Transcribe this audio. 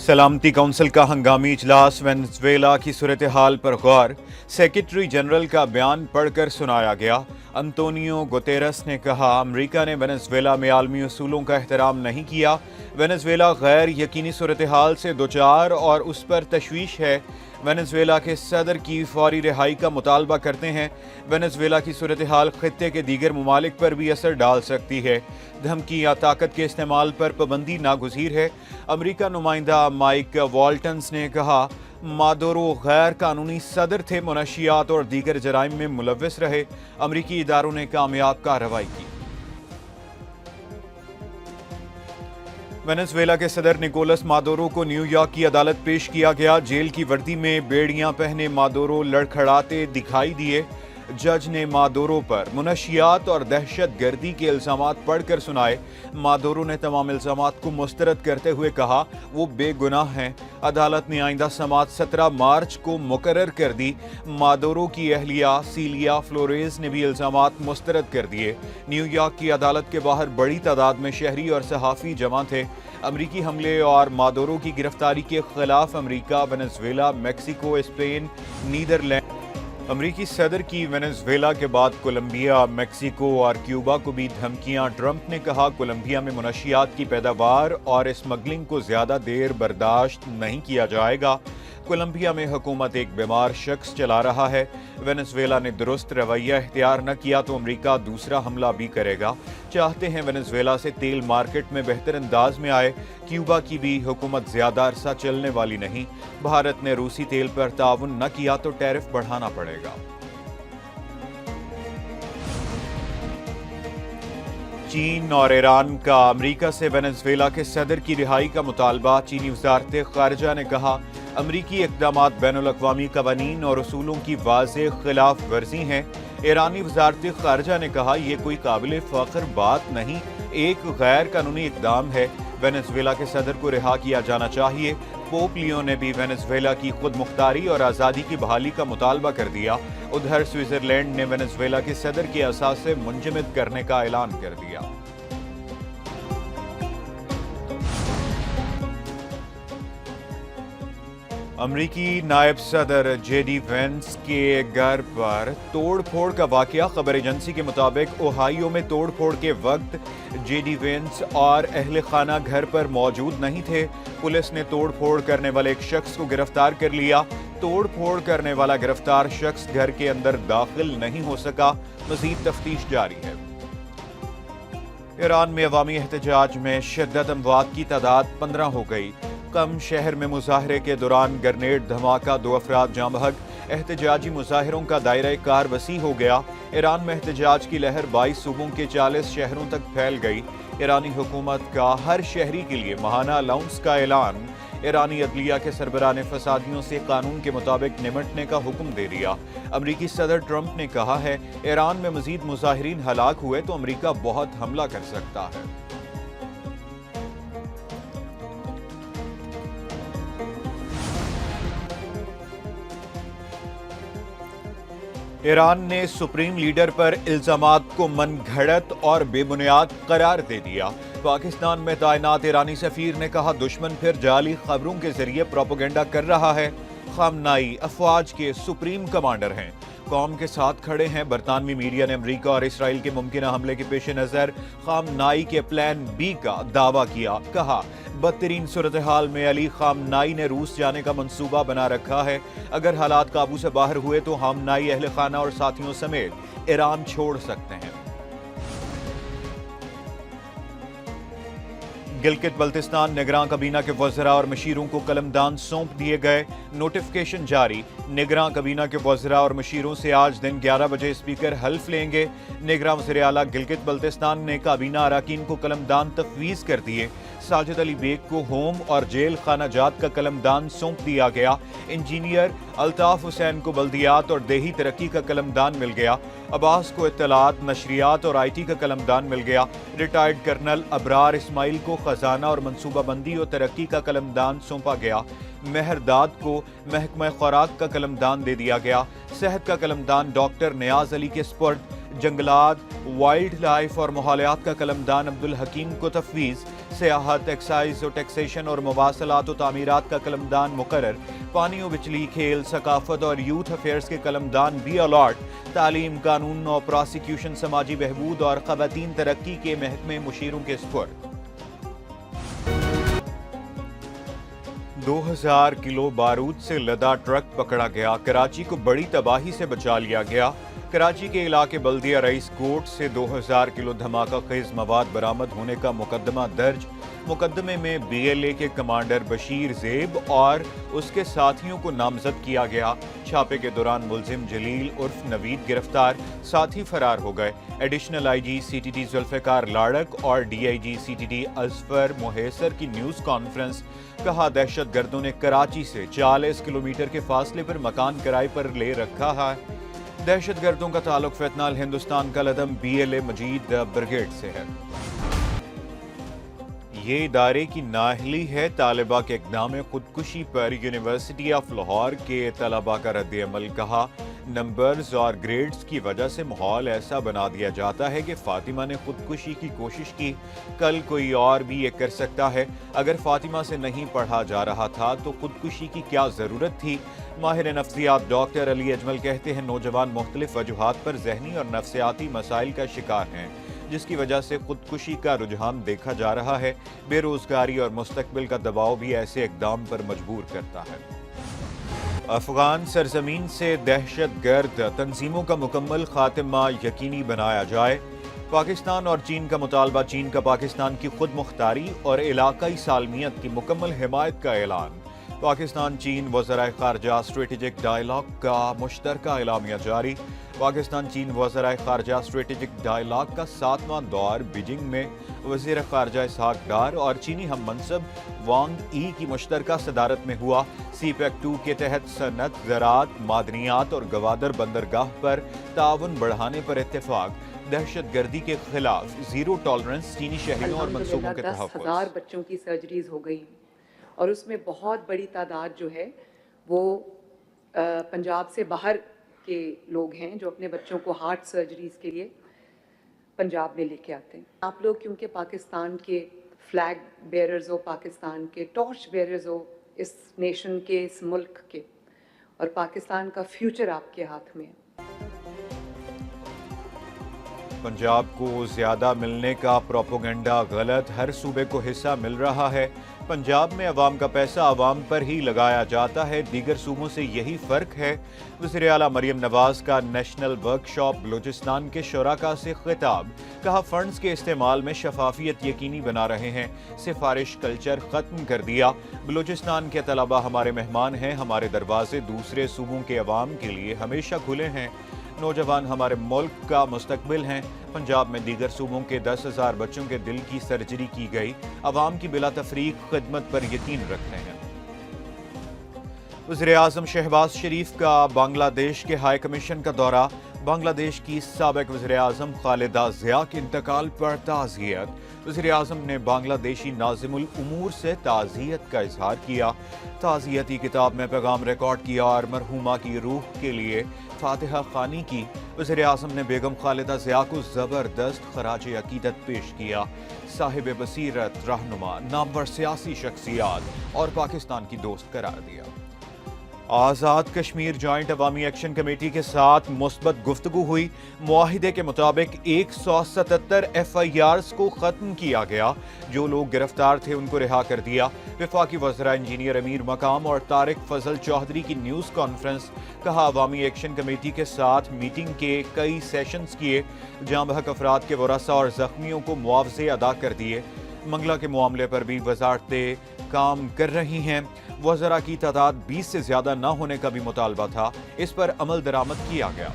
سلامتی کونسل کا ہنگامی اجلاس وینزویلا کی صورتحال پر غور سیکرٹری جنرل کا بیان پڑھ کر سنایا گیا۔ انطونیو گوتیرس نے کہا امریکہ نے وینزویلا میں عالمی اصولوں کا احترام نہیں کیا۔ وینزویلا غیر یقینی صورتحال سے دوچار اور اس پر تشویش ہے۔ وینزویلا کے صدر کی فوری رہائی کا مطالبہ کرتے ہیں۔ وینزویلا کی صورتحال خطے کے دیگر ممالک پر بھی اثر ڈال سکتی ہے۔ دھمکی یا طاقت کے استعمال پر پابندی ناگزیر ہے۔ امریکہ نمائندہ مائک والٹنز نے کہا مادورو غیر قانونی صدر تھے، منشیات اور دیگر جرائم میں ملوث رہے۔ امریکی اداروں نے کامیاب کارروائی کی۔ وینزویلا کے صدر نکولس مادورو کو نیو یارک کی عدالت پیش کیا گیا۔ جیل کی وردی میں بیڑیاں پہنے مادورو لڑکھڑاتے دکھائی دیے۔ جج نے مادورو پر منشیات اور دہشت گردی کے الزامات پڑھ کر سنائے۔ مادورو نے تمام الزامات کو مسترد کرتے ہوئے کہا وہ بے گناہ ہیں۔ عدالت نے آئندہ سماعت 17 مارچ کو مقرر کر دی۔ مادورو کی اہلیہ سیلیا فلوریز نے بھی الزامات مسترد کر دیے۔ نیو یارک کی عدالت کے باہر بڑی تعداد میں شہری اور صحافی جمع تھے۔ امریکی حملے اور مادورو کی گرفتاری کے خلاف امریکہ، وینزویلا، میکسیکو، اسپین، نیدرلینڈ امریکی صدر کی وینزویلا کے بعد کولمبیا، میکسیکو اور کیوبا کو بھی دھمکیاں۔ ٹرمپ نے کہا کولمبیا میں منشیات کی پیداوار اور اسمگلنگ کو زیادہ دیر برداشت نہیں کیا جائے گا۔ کولمبیا میں حکومت ایک بیمار شخص چلا رہا ہے۔ وینزویلا نے درست رویہ اختیار نہ کیا تو امریکہ دوسرا حملہ بھی کرے گا۔ چاہتے ہیں وینزویلا سے تیل مارکیٹ میں بہتر انداز میں آئے۔ کیوبا کی بھی حکومت زیادہ عرصہ چلنے والی نہیں۔ بھارت نے روسی تیل پر تعاون نہ کیا تو ٹیرف بڑھانا پڑے گا۔ چین اور ایران کا امریکہ سے وینزویلا کے صدر کی رہائی کا مطالبہ۔ چینی وزارت خارجہ نے کہا امریکی اقدامات بین الاقوامی قوانین اور اصولوں کی واضح خلاف ورزی ہیں۔ ایرانی وزارت خارجہ نے کہا یہ کوئی قابل فخر بات نہیں، ایک غیر قانونی اقدام ہے۔ وینزویلا کے صدر کو رہا کیا جانا چاہیے۔ پوپ لیو نے بھی وینزویلا کی خود مختاری اور آزادی کی بحالی کا مطالبہ کر دیا۔ ادھر سوئٹزرلینڈ نے وینزویلا کے صدر کے اثاثے منجمد کرنے کا اعلان کر دیا۔ امریکی نائب صدر جے ڈی وینس کے گھر پر توڑ پھوڑ کا واقعہ۔ خبر ایجنسی کے مطابق اوہائیو میں توڑ پھوڑ کے وقت جے ڈی وینس اور اہل خانہ گھر پر موجود نہیں تھے۔ پولیس نے توڑ پھوڑ کرنے والے ایک شخص کو گرفتار کر لیا۔ توڑ پھوڑ کرنے والا گرفتار شخص گھر کے اندر داخل نہیں ہو سکا۔ مزید تفتیش جاری ہے۔ ایران میں عوامی احتجاج میں شدت، اموات کی تعداد 15 ہو گئی۔ کم شہر میں مظاہرے کے دوران گرنیڈ دھماکہ، 2 افراد جاں بحق۔ احتجاجی مظاہروں کا دائرہ کار وسیع ہو گیا۔ ایران میں احتجاج کی لہر 22 صوبوں کے 40 شہروں تک پھیل گئی۔ ایرانی حکومت کا ہر شہری کے لیے ماہانہ الاؤنس کا اعلان۔ ایرانی عدلیہ کے سربراہ نے فسادیوں سے قانون کے مطابق نمٹنے کا حکم دے دیا۔ امریکی صدر ٹرمپ نے کہا ہے ایران میں مزید مظاہرین ہلاک ہوئے تو امریکہ بہت حملہ کر سکتا ہے۔ ایران نے سپریم لیڈر پر الزامات کو من گھڑت اور بے بنیاد قرار دے دیا۔ پاکستان میں تعینات ایرانی سفیر نے کہا دشمن پھر جعلی خبروں کے ذریعے پروپیگنڈا کر رہا ہے۔ خامنائی افواج کے سپریم کمانڈر ہیں، قوم کے ساتھ کھڑے ہیں۔ برطانوی میڈیا نے امریکہ اور اسرائیل کے ممکنہ حملے کے پیش نظر خامنائی کے پلان بی کا دعویٰ کیا۔ کہا بدترین صورتحال میں علی خامنائی نے روس جانے کا منصوبہ بنا رکھا ہے۔ اگر حالات قابو سے باہر ہوئے تو خامنائی اہل خانہ اور ساتھیوں سمیت ایران چھوڑ سکتے ہیں۔ گلگت بلتستان نگراں کابینہ کے وزراء اور مشیروں کو قلمدان سونپ دیے گئے۔ نوٹیفکیشن جاری۔ نگراں کابینہ کے وزراء اور مشیروں سے آج دن 11 بجے اسپیکر حلف لیں گے۔ نگراں وزیر اعلیٰ گلگت بلتستان نے کابینہ اراکین کو قلمدان تفویض کر دیے۔ ساجد علی بیگ کو ہوم اور جیل خانہ جات کا قلمدان سونپ دیا گیا۔ انجینئر الطاف حسین کو بلدیات اور دیہی ترقی کا قلمدان مل گیا۔ عباس کو اطلاعات، نشریات اور آئی ٹی کا قلمدان مل گیا۔ ریٹائرڈ کرنل ابرار اسماعیل کو خزانہ اور منصوبہ بندی اور ترقی کا قلمدان سونپا گیا۔ مہرداد کو محکمہ خوراک کا قلمدان دے دیا گیا۔ صحت کا قلمدان ڈاکٹر نیاز علی کے سپرد۔ جنگلات، وائلڈ لائف اور ماحولیات کا قلمدان عبدالحکیم کو تفویض، سیاحت، ایکسائز و ٹیکسیشن اور مواصلات و تعمیرات کا قلمدان مقرر، پانی و بجلی، کھیل، ثقافت اور یوتھ افیئرز کے قلمدان بھی الاٹ، تعلیم، قانون و پراسیکیوشن، سماجی بہبود اور خواتین ترقی کے محکمے مشیروں کے سپرد۔ 2000 کلو بارود سے لدا ٹرک پکڑا گیا، کراچی کو بڑی تباہی سے بچا لیا گیا۔ کراچی کے علاقے بلدیہ رئیس کوٹ سے 2000 کلو دھماکہ خیز مواد برآمد ہونے کا مقدمہ درج۔ مقدمے میں BLA کے کمانڈر بشیر زیب اور اس کے ساتھیوں کو نامزد کیا گیا۔ چھاپے کے دوران ملزم جلیل عرف نوید گرفتار، ساتھی فرار ہو گئے۔ ایڈیشنل IG CTD ذوالفقار لاڑک اور DIG CTD اظفر محیسر کی نیوز کانفرنس، کہا دہشت گردوں نے کراچی سے 40 کلومیٹر کے فاصلے پر مکان کرائے پر لے رکھا ہے۔ دہشت گردوں کا تعلق فیتنال ہندوستان کا لدم BLA مجید بریگیڈ سے ہے۔ یہ ادارے کی نااہلی ہے، طالبہ کے اقدام خودکشی پر یونیورسٹی آف لاہور کے طلبہ کا رد عمل، کہا نمبرز اور گریڈز کی وجہ سے ماحول ایسا بنا دیا جاتا ہے کہ فاطمہ نے خودکشی کی کوشش کی، کل کوئی اور بھی یہ کر سکتا ہے۔ اگر فاطمہ سے نہیں پڑھا جا رہا تھا تو خودکشی کی کیا ضرورت تھی؟ ماہر نفسیات ڈاکٹر علی اجمل کہتے ہیں نوجوان مختلف وجوہات پر ذہنی اور نفسیاتی مسائل کا شکار ہیں، جس کی وجہ سے خودکشی کا رجحان دیکھا جا رہا ہے۔ بے روزگاری اور مستقبل کا دباؤ بھی ایسے اقدام پر مجبور کرتا ہے۔ افغان سرزمین سے دہشت گرد تنظیموں کا مکمل خاتمہ یقینی بنایا جائے۔ پاکستان اور چین کا مطالبہ، چین کا پاکستان کی خود مختاری اور علاقائی سالمیت کی مکمل حمایت کا اعلان۔ پاکستان چین وزرائے خارجہ اسٹریٹجک ڈائیلاگ کا مشترکہ اعلامیہ جاری۔ پاکستان چین وزرائے خارجہ اسٹریٹجک ڈائیلاگ کا 7واں دور بیجنگ میں وزیر خارجہ اسحاق ڈار اور چینی ہم منصب وانگ ای کی مشترکہ صدارت میں ہوا۔ CPEC 2 کے تحت صنعت، زراعت، معدنیات اور گوادر بندرگاہ پر تعاون بڑھانے پر اتفاق۔ دہشت گردی کے خلاف زیرو ٹالرنس، چینی شہریوں اور منصوبوں کے تحفظ۔ 10,000 بچوں کی سرجریز ہو گئی اور اس میں بہت بڑی تعداد جو ہے وہ پنجاب سے باہر کے لوگ ہیں جو اپنے بچوں کو ہارٹ سرجریز کے لیے پنجاب میں لے کے آتے ہیں۔ آپ لوگ کیونکہ پاکستان کے فلیگ بیئررز ہو، پاکستان کے ٹارچ بیئررز ہو، اس نیشن کے، اس ملک کے، اور پاکستان کا فیوچر آپ کے ہاتھ میں ہے۔ پنجاب کو زیادہ ملنے کا پروپیگنڈا غلط، ہر صوبے کو حصہ مل رہا ہے۔ پنجاب میں عوام کا پیسہ عوام پر ہی لگایا جاتا ہے، دیگر صوبوں سے یہی فرق ہے۔ وزیر اعلیٰ مریم نواز کا نیشنل ورک شاپ بلوچستان کے شرکاء سے خطاب، کہا فنڈز کے استعمال میں شفافیت یقینی بنا رہے ہیں، سفارش کلچر ختم کر دیا۔ بلوچستان کے طلبہ ہمارے مہمان ہیں، ہمارے دروازے دوسرے صوبوں کے عوام کے لیے ہمیشہ کھلے ہیں۔ نوجوان ہمارے ملک کا مستقبل ہیں۔ پنجاب میں دیگر صوبوں کے 10,000 بچوں کے دل کی سرجری کی گئی، عوام کی بلا تفریق خدمت پر یقین رکھتے ہیں۔ وزیر اعظم شہباز شریف کا بنگلہ دیش کے ہائی کمیشن کا دورہ، بنگلہ دیش کی سابق وزیر اعظم خالدہ ضیاء کے انتقال پر تعزیت۔ وزیر اعظم نے بنگلہ دیشی ناظم الامور سے تعزیت کا اظہار کیا، تعزیتی کتاب میں پیغام ریکارڈ کیا اور مرحومہ کی روح کے لیے فاتحہ خوانی کی۔ وزیر اعظم نے بیگم خالدہ ضیاء کو زبردست خراج عقیدت پیش کیا، صاحب بصیرت، رہنما، نامور سیاسی شخصیات اور پاکستان کی دوست قرار دیا۔ آزاد کشمیر جوائنٹ عوامی ایکشن کمیٹی کے ساتھ مثبت گفتگو ہوئی، معاہدے کے مطابق 177 FIRs کو ختم کیا گیا، جو لوگ گرفتار تھے ان کو رہا کر دیا۔ وفاقی وزراء انجینئر امیر مقام اور طارق فضل چودھری کی نیوز کانفرنس، کہا عوامی ایکشن کمیٹی کے ساتھ میٹنگ کے کئی سیشنز کیے، جاں بحق افراد کے ورثاء اور زخمیوں کو معاوضے ادا کر دیے۔ منگلہ کے معاملے پر بھی وزارتیں کام کر رہی ہیں، وزراء کی تعداد 20 سے زیادہ نہ ہونے کا بھی مطالبہ تھا، اس پر عمل درآمد کیا گیا۔